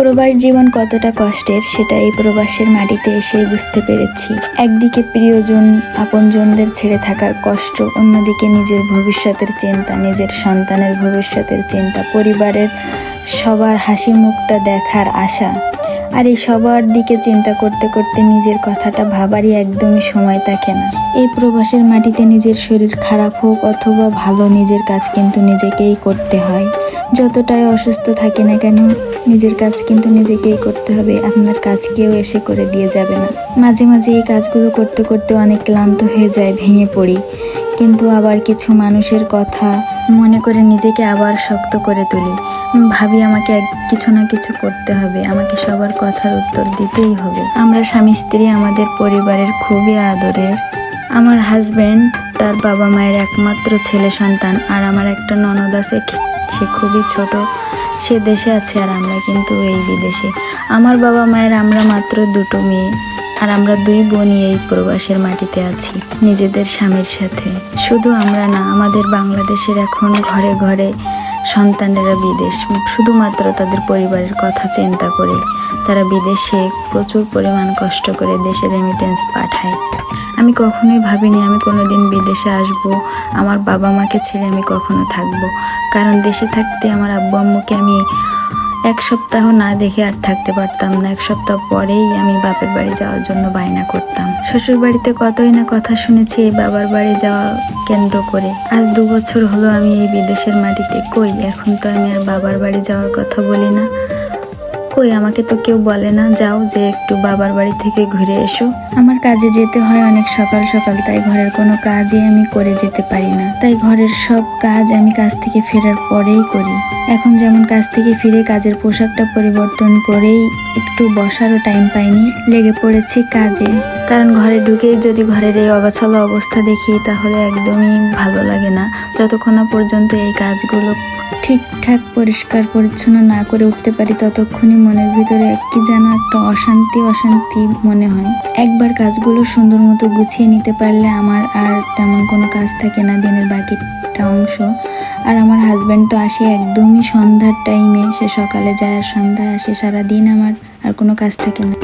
প্রবাস জীবন কতটা কষ্টের সেটা এই প্রবাসের মাটিতে এসে বুঝতে পেরেছি। একদিকে প্রিয়জন আপনজনদের ছেড়ে থাকার কষ্ট, অন্যদিকে নিজের ভবিষ্যতের চিন্তা, নিজের সন্তানের ভবিষ্যতের চিন্তা, পরিবারের সবার হাসি মুখটা দেখার আশা। আর এই সবার দিকে চিন্তা করতে করতে নিজের কথাটা ভাবারই একদমই সময় থাকে না। এই প্রবাসের মাটিতে নিজের শরীর খারাপ হোক অথবা ভালো, নিজের কাজ কিন্তু নিজেকেই করতে হয়। যতটাই অসুস্থ থাকি না কেন, নিজের কাজ কিন্তু নিজেকেই করতে হবে। আপনার কাজ কেউ এসে করে দিয়ে যাবে না। মাঝে মাঝে এই কাজগুলো করতে করতে অনেক ক্লান্ত হয়ে যায়, ভেঙে পড়ি, কিন্তু আবার কিছু মানুষের কথা মনে করে নিজেকে আবার শক্ত করে তুলি। ভাবি আমাকে কিছু না কিছু করতে হবে, আমাকে সবার কথার উত্তর দিতেই হবে। আমরা স্বামী স্ত্রী, আমাদের পরিবারের খুবই আদরের। আমার হাজব্যান্ড তার বাবা মায়ের একমাত্র ছেলে সন্তান, আর আমার একটা ননদ আছে, সে খুবই ছোট, সে দেশে আছে আর আমরা কিন্তু এই বিদেশে। আমার বাবা মায়ের আমরা মাত্র দুটো মেয়ে, আর আমরা দুই বোনই এই প্রবাসের মাটিতে আছি নিজেদের স্বামীর সাথে। শুধু আমরা না, আমাদের বাংলাদেশের এখন ঘরে ঘরে সন্তানেরা বিদেশ, শুধুমাত্র তাদের পরিবারের কথা চিন্তা করে তারা বিদেশে প্রচুর পরিমাণ কষ্ট করে দেশে রেমিটেন্স পাঠায়। আমি কখনোই ভাবিনি আমি কোনোদিন বিদেশে আসব, আমার বাবা মাকে ছেড়ে আমি কখনো থাকবো। কারণ দেশে থাকতে আমার আব্বু আম্মুকে আমি এক সপ্তাহ না দেখে আর থাকতে পারতাম না। এক সপ্তাহ পরেই আমি বাপের বাড়ি যাওয়ার জন্য বায়না করতাম। শ্বশুর বাড়িতে কতই না কথা শুনেছি এই বাবার বাড়ি যাওয়া কেন্দ্র করে। আজ 2 বছর হলো আমি এই বিদেশের মাটিতে। কই, এখন তো আমি আর বাবার বাড়ি যাওয়ার কথা বলি না। কই, আমাকে তো কেউ বলে না যাও যে একটু বাবার বাড়ি থেকে ঘুরে এসো। আমার কাজে যেতে হয় অনেক সকাল সকাল, তাই ঘরের কোনো কাজই আমি করে যেতে পারি না। তাই ঘরের সব কাজ আমি কাজ থেকে ফেরার পরেই করি। এখন যেমন কাজ থেকে ফিরে কাজের পোশাকটা পরিবর্তন করেই একটু বসারও টাইম পাইনি, লেগে পড়েছি কাজে। কারণ ঘরে ঢুকেই যদি ঘরের এই অগোছালো অবস্থা দেখি তাহলে একদমই ভালো লাগে না। যতক্ষণ না পর্যন্ত এই কাজগুলো ঠিকঠাক পরিষ্কার পরিচ্ছন্ন না করে উঠতে পারি, ততক্ষণই মনের ভিতরে কি যেন একটা অশান্তি মনে হয়। একবার কাজগুলো সুন্দর মতো গুছিয়ে নিতে পারলে আমার আর তেমন কোনো কাজ থাকে না দিনের বাকিটা অংশ। আর আমার হাজব্যান্ড তো আসে একদমই সন্ধ্যার টাইমে, সে সকালে যায় আর সন্ধ্যায় আসে। সারাদিন আমার আর কোনো কাজ থাকে না।